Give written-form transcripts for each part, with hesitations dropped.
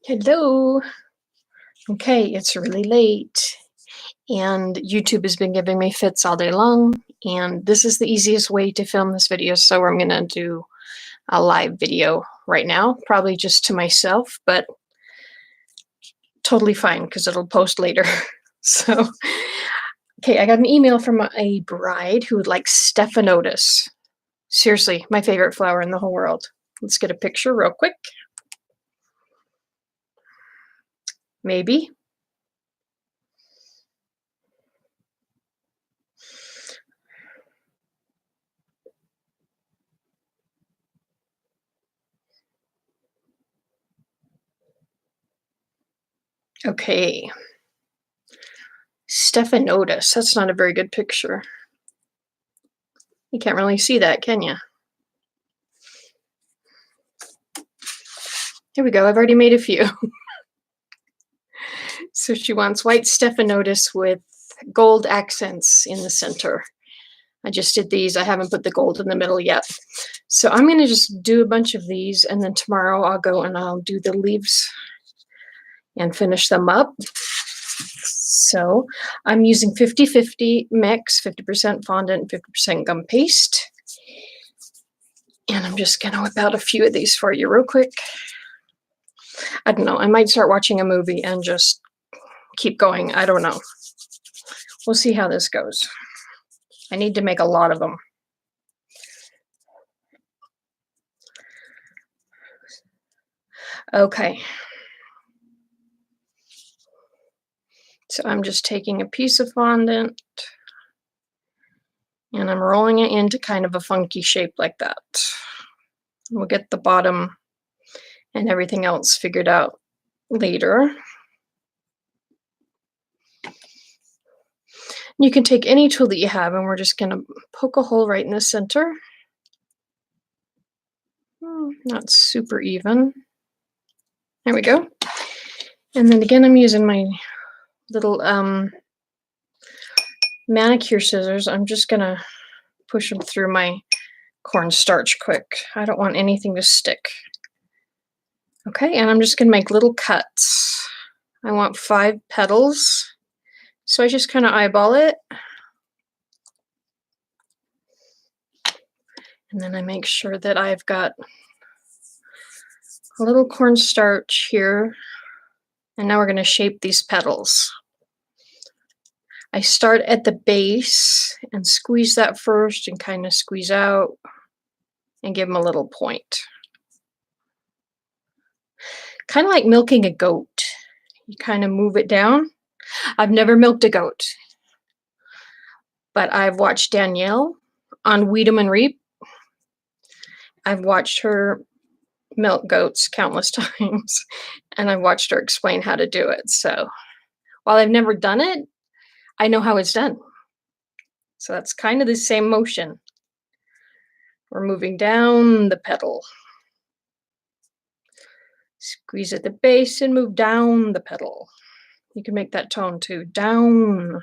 Hello. Okay, it's really late, and YouTube has been giving me fits all day long, and this is the easiest way to film this video, so I'm gonna do a live video right now, probably just to myself, but totally fine because it'll post later. So, okay, I got an email from a bride who would like Stephanotis. Seriously, my favorite flower in the whole world. Let's get a picture real quick. Maybe. Okay. Stephanotis. That's not a very good picture. You can't really see that, can you? Here we go. I've already made a few. So she wants white Stephanotis with gold accents in the center. I just did these. I haven't put the gold in the middle yet. So I'm going to just do a bunch of these, and then tomorrow I'll go and I'll do the leaves and finish them up. So I'm using 50-50 mix, 50% fondant, 50% gum paste. And I'm just going to whip out a few of these for you real quick. I don't know. I might start watching a movie and just keep going. I don't know. We'll see how this goes. I need to make a lot of them. Okay. So I'm just taking a piece of fondant and I'm rolling it into kind of a funky shape like that. We'll get the bottom and everything else figured out later. You can take any tool that you have, and we're just going to poke a hole right in the center. Not super even. There we go. And then again, I'm using my little manicure scissors. I'm just going to push them through my cornstarch quick. I don't want anything to stick. Okay, and I'm just going to make little cuts. I want 5 petals. So I just kind of eyeball it. And then I make sure that I've got a little cornstarch here. And now we're going to shape these petals. I start at the base and squeeze that first and kind of squeeze out and give them a little point. Kind of like milking a goat. You kind of move it down. I've never milked a goat, but I've watched Danielle on Weed 'em and Reap. I've watched her milk goats countless times, and I've watched her explain how to do it. So while I've never done it, I know how it's done. So that's kind of the same motion. We're moving down the petal. Squeeze at the base and move down the petal. You can make that tone too. Down.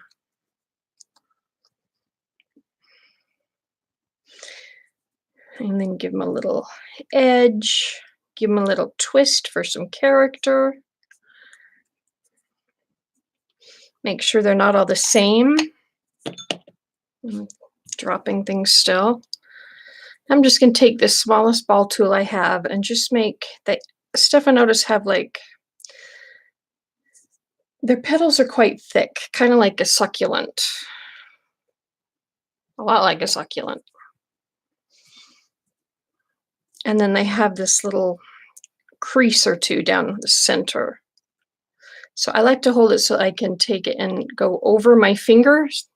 And then give them a little edge. Give them a little twist for some character. Make sure they're not all the same. Dropping things still. I'm just going to take the smallest ball tool I have and just make the Stephanotis have like, their petals are quite thick, kind of like a succulent. A lot like a succulent. And then they have this little crease or two down the center. So I like to hold it so I can take it and go over my fingers.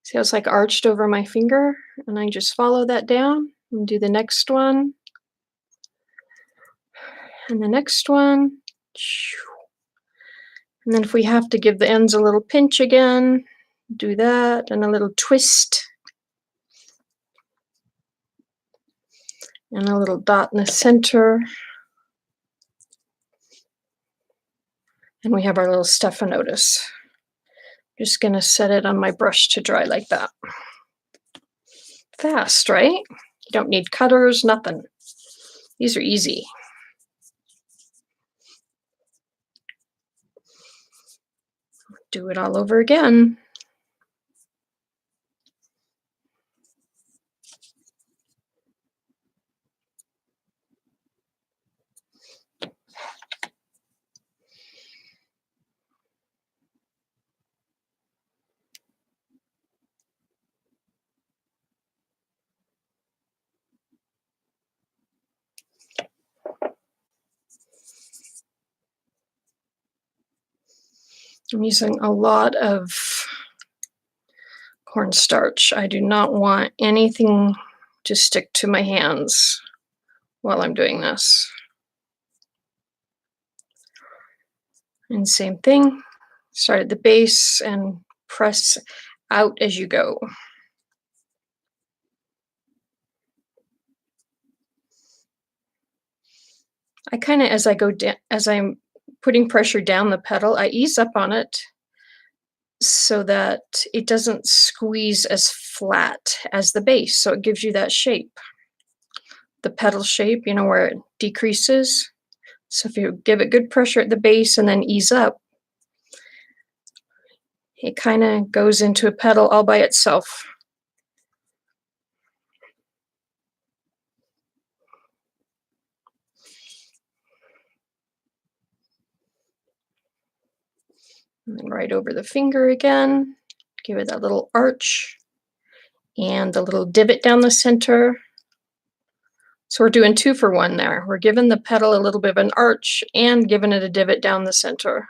See how it's like arched over my finger? And I just follow that down and do the next one. And the next one. And then if we have to give the ends a little pinch again, do that, and a little twist. And a little dot in the center. And we have our little Stephanotis. Just going to set it on my brush to dry like that. Fast, right? You don't need cutters, nothing. These are easy. do it all over again. I'm using a lot of cornstarch. I do not want anything to stick to my hands while I'm doing this. And same thing, start at the base and press out as you go. I kind of, as I go down, as I'm putting pressure down the petal, I ease up on it so that it doesn't squeeze as flat as the base. So it gives you that shape, the petal shape, you know, where it decreases. So if you give it good pressure at the base and then ease up, it kind of goes into a petal all by itself. And then right over the finger again, give it that little arch and the little divot down the center. So we're doing 2 for 1 there. We're giving the petal a little bit of an arch and giving it a divot down the center.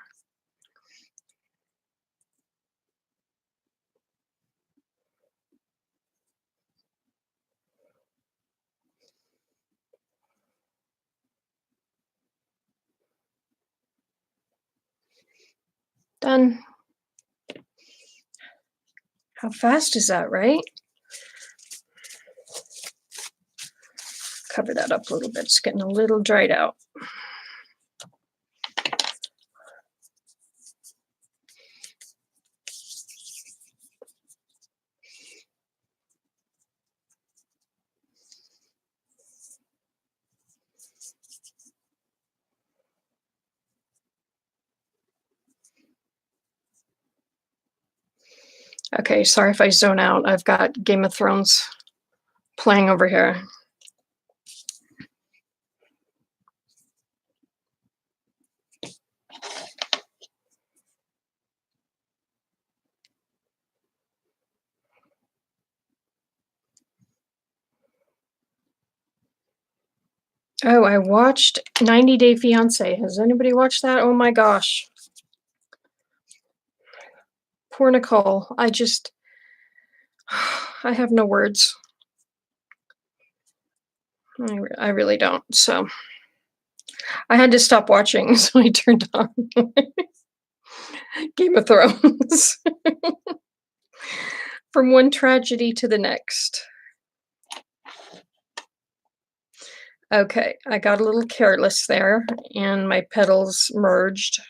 Done. How fast is that, right? Cover that up a little bit. It's getting a little dried out. Okay, sorry if I zone out. I've got Game of Thrones playing over here. Oh, I watched 90 Day Fiance. Has anybody watched that? Oh my gosh. Poor Nicole. I have no words. I really don't. So I had to stop watching, so I turned on Game of Thrones. From one tragedy to the next. Okay, I got a little careless there, and my petals merged.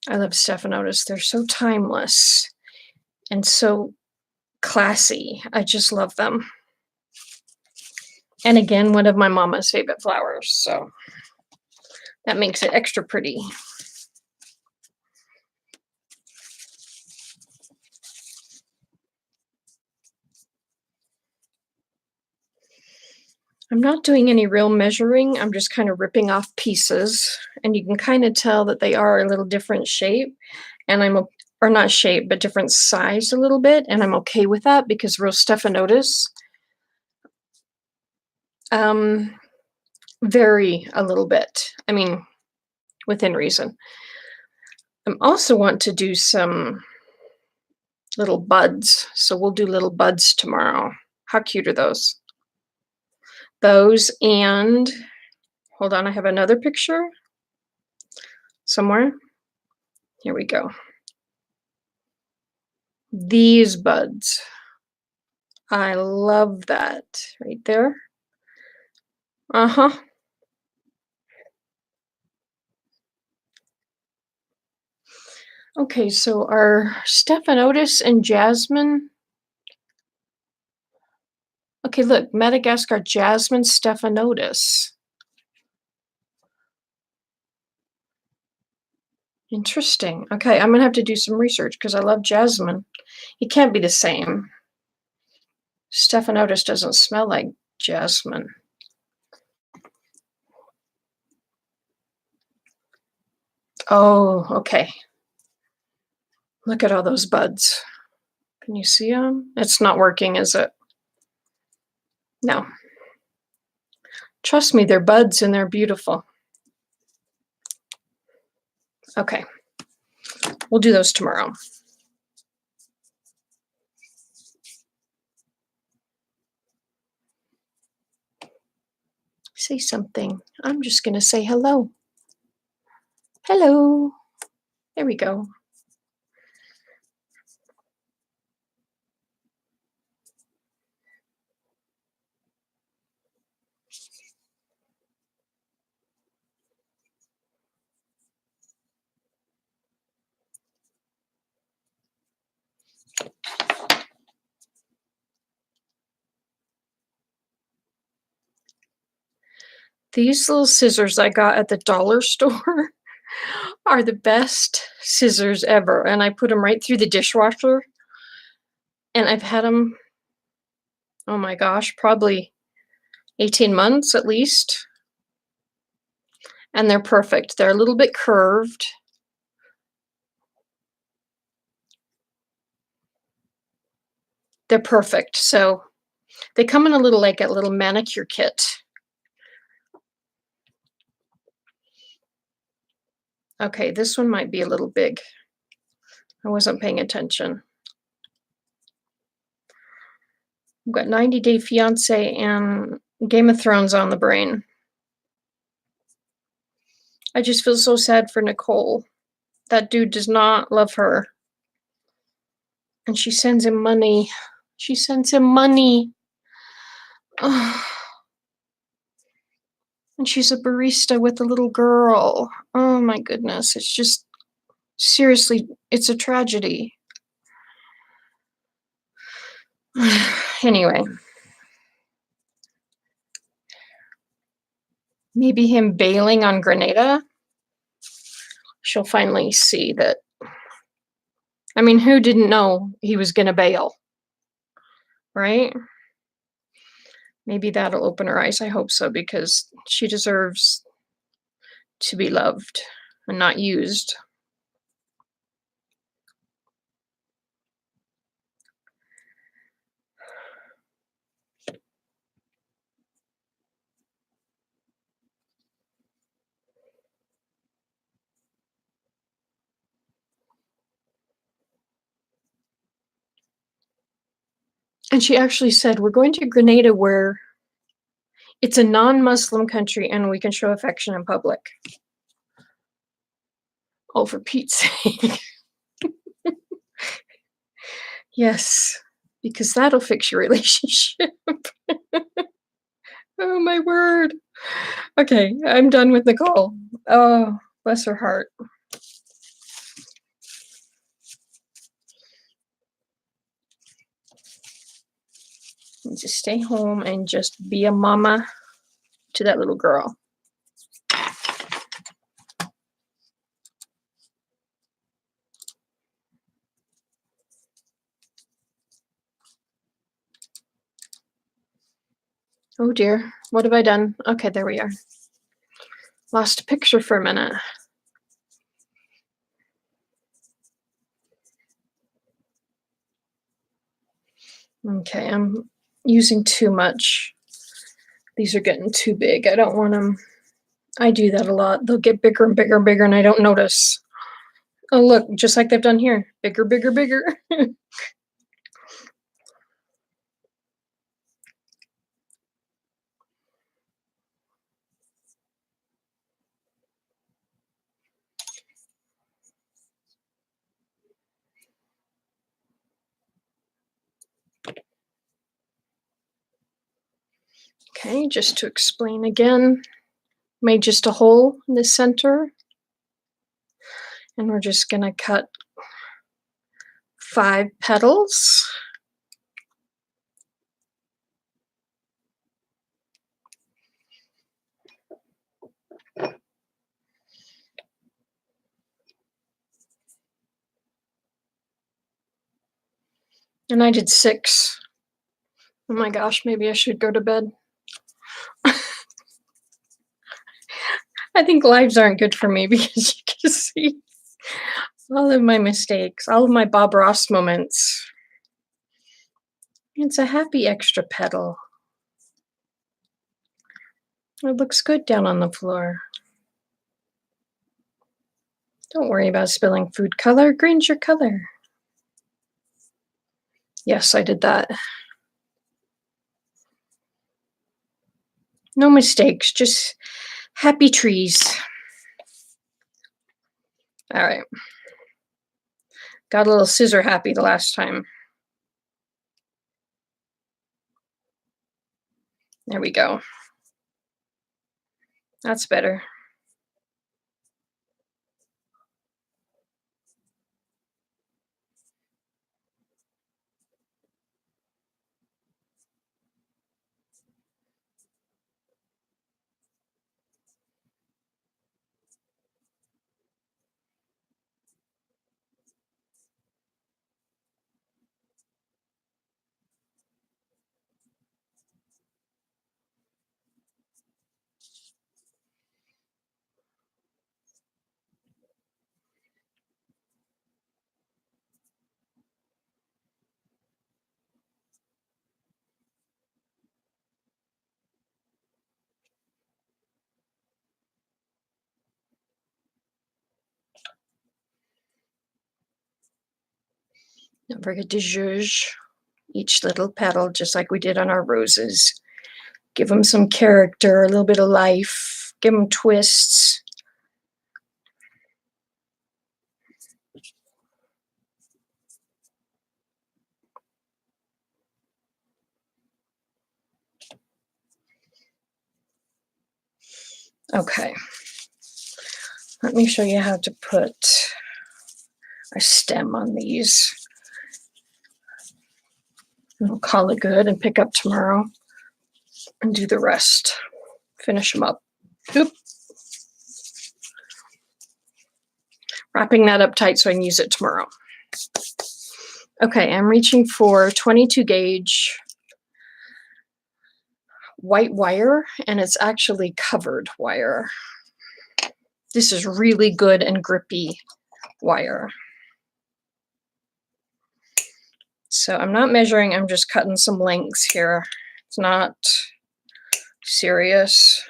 I love Stephanotis. They're so timeless and so classy. I just love them. And again, one of my mama's favorite flowers, so that makes it extra pretty. I'm not doing any real measuring. I'm just kind of ripping off pieces, and you can kind of tell that they are a little different shape, and I'm or not shape, but different size a little bit, and I'm okay with that because real Stephanotis vary a little bit. I mean, within reason. I also want to do some little buds, so we'll do little buds tomorrow. How cute are those? Those, and hold on, I have another picture somewhere. Here we go. These buds. I love that right there. Uh-huh. Okay, so our Stephanotis and jasmine. Okay, look, Madagascar jasmine Stephanotis. Interesting. Okay, I'm gonna have to do some research because I love jasmine. It can't be the same. Stephanotis doesn't smell like jasmine. Oh, okay. Look at all those buds. Can you see them? It's not working, is it? No. Trust me, they're buds and they're beautiful. Okay. We'll do those tomorrow. Say something. I'm just going to say hello. Hello. There we go. These little scissors I got at the dollar store are the best scissors ever. And I put them right through the dishwasher. And I've had them, oh my gosh, probably 18 months at least. And they're perfect. They're a little bit curved. They're perfect. So they come in a little like a little manicure kit. Okay, this one might be a little big. I wasn't paying attention. I've got 90 Day Fiancé and Game of Thrones on the brain. I just feel so sad for Nicole. That dude does not love her. And she sends him money. She sends him money. Oh. And she's a barista with a little girl. Oh my goodness. It's just, seriously, it's a tragedy. Anyway. Maybe him bailing on Grenada. She'll finally see that. I mean, who didn't know he was going to bail? Right? Maybe that'll open her eyes. I hope so, because she deserves to be loved and not used. And she actually said, we're going to Grenada where it's a non-Muslim country and we can show affection in public. Oh, for Pete's sake. Yes, because that'll fix your relationship. Oh, my word. Okay, I'm done with Nicole. Oh, bless her heart. Just stay home and just be a mama to that little girl. Oh dear, what have I done? Okay, there we are. Lost a picture for a minute. Okay, I'm using too much. These are getting too big. I don't want them. I do that a lot. They'll get bigger and bigger and bigger, and I don't notice. Oh, look, just like they've done here. Bigger, bigger, bigger. Okay, just to explain again, made just a hole in the center, and we're just gonna cut 5 petals. And I did 6. Oh my gosh, maybe I should go to bed. I think lives aren't good for me because you can see all of my mistakes, all of my Bob Ross moments. It's a happy extra petal. It looks good down on the floor. Don't worry about spilling food color. Green's your color. Yes, I did that. No mistakes, just happy trees. All right. Got a little scissor happy the last time. There we go. That's better. Don't forget to zhuzh each little petal, just like we did on our roses. Give them some character, a little bit of life. Give them twists. Okay. Let me show you how to put a stem on these. And we'll call it good and pick up tomorrow and do the rest. Finish them up. Oop. Wrapping that up tight so I can use it tomorrow. Okay, I'm reaching for 22 gauge white wire, and it's actually covered wire. This is really good and grippy wire. So I'm not measuring, I'm just cutting some lengths here. It's not serious.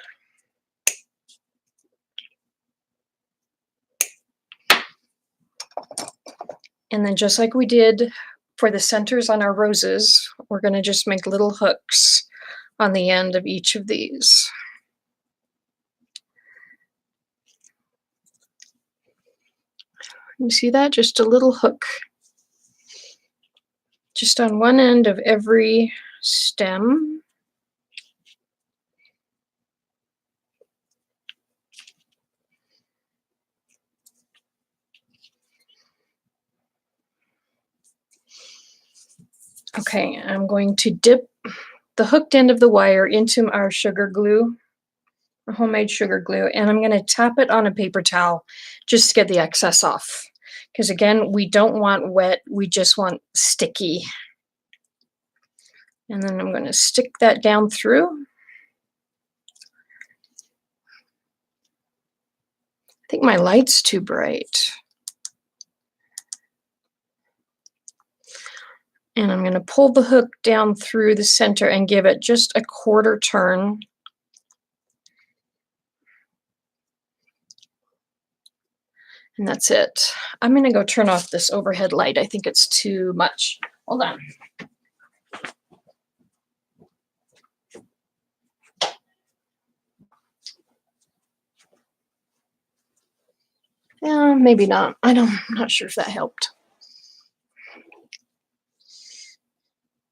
And then just like we did for the centers on our roses, we're going to just make little hooks on the end of each of these. You see that? Just a little hook. Just on one end of every stem. Okay, I'm going to dip the hooked end of the wire into our sugar glue, a homemade sugar glue, and I'm going to tap it on a paper towel just to get the excess off. Because again, we don't want wet, we just want sticky. And then I'm going to stick that down through. I think my light's too bright. And I'm going to pull the hook down through the center and give it just a quarter turn. And that's it. I'm going to go turn off this overhead light. I think it's too much. Hold on. Yeah, maybe not. I'm not sure if that helped.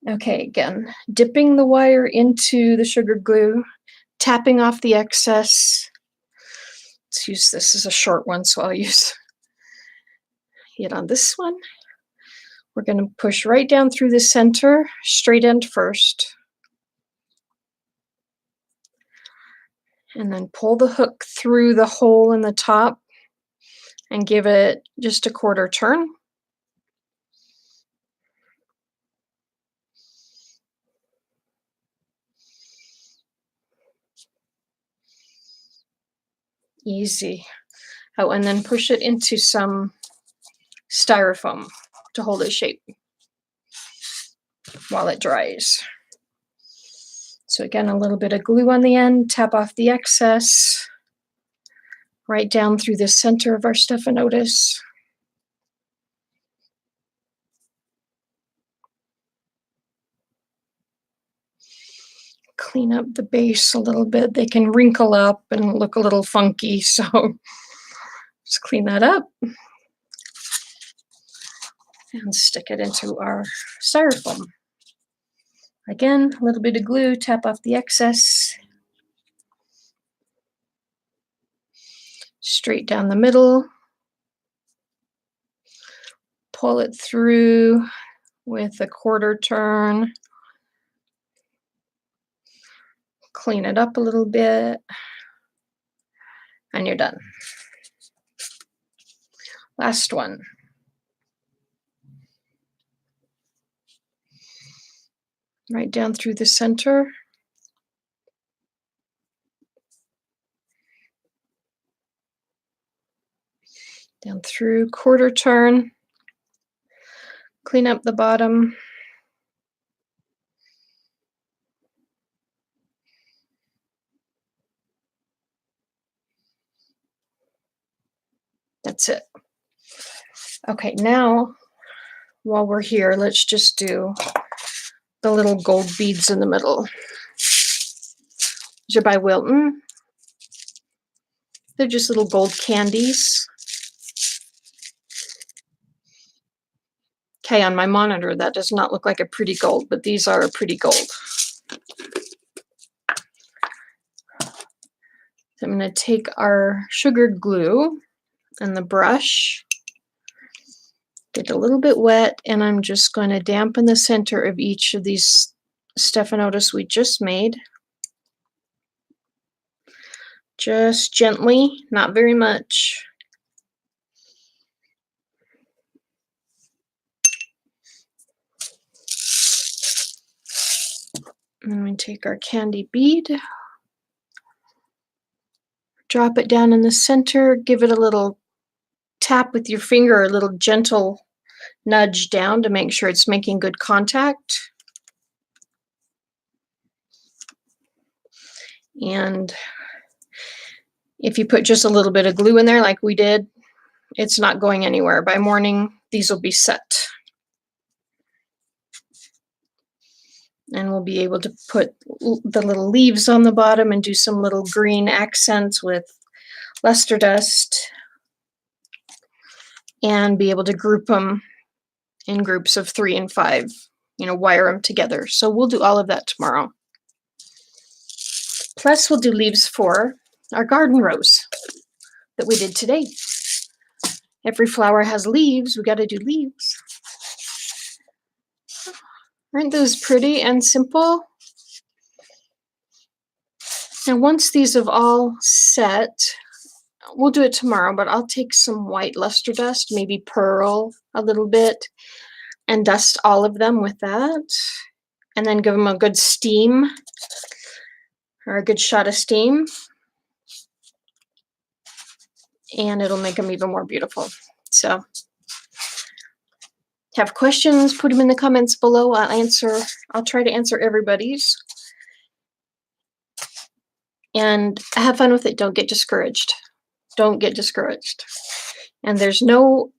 Okay, again, dipping the wire into the sugar glue, tapping off the excess. Let's use this as a short one, so I'll use it on this one. We're going to push right down through the center, straight end first. And then pull the hook through the hole in the top and give it just a quarter turn. Easy. Oh, and then push it into some styrofoam to hold its shape while it dries. So again, a little bit of glue on the end, tap off the excess, right down through the center of our Stephanotis. Clean up the base a little bit. They can wrinkle up and look a little funky, so just clean that up and stick it into our styrofoam. Again, a little bit of glue, tap off the excess. Straight down the middle. Pull it through with a quarter turn. Clean it up a little bit. And you're done. Last one. Right down through the center. Down through, quarter turn. Clean up the bottom. That's it. Okay, now while we're here, let's just do the little gold beads in the middle. These are by Wilton. They're just little gold candies. Okay, on my monitor, that does not look like a pretty gold, but these are a pretty gold. So I'm going to take our sugar glue and the brush, get a little bit wet, and I'm just going to dampen the center of each of these Stephanotis we just made. Just gently, not very much. And then we take our candy bead, drop it down in the center, give it a little tap with your finger, a little gentle nudge down to make sure it's making good contact. And if you put just a little bit of glue in there like we did, it's not going anywhere. By morning, these will be set. And we'll be able to put the little leaves on the bottom and do some little green accents with luster dust and be able to group them in groups of 3 and 5, wire them together. So we'll do all of that tomorrow. Plus we'll do leaves for our garden rose that we did today. Every flower has leaves. We got to do leaves. Aren't those pretty and simple? Now, once these have all set, we'll do it tomorrow, but I'll take some white luster dust, maybe pearl a little bit, and dust all of them with that, and then give them a good steam or a good shot of steam, and it'll make them even more beautiful. So have questions, put them in the comments below. I'll try to answer everybody's. And have fun with it. Don't get discouraged. Don't get discouraged. And there's no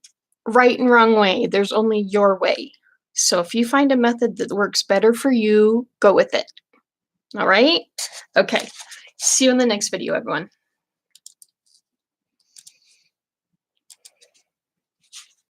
right and wrong way. There's only your way. So if you find a method that works better for you, go with it. All right? Okay. See you in the next video, everyone.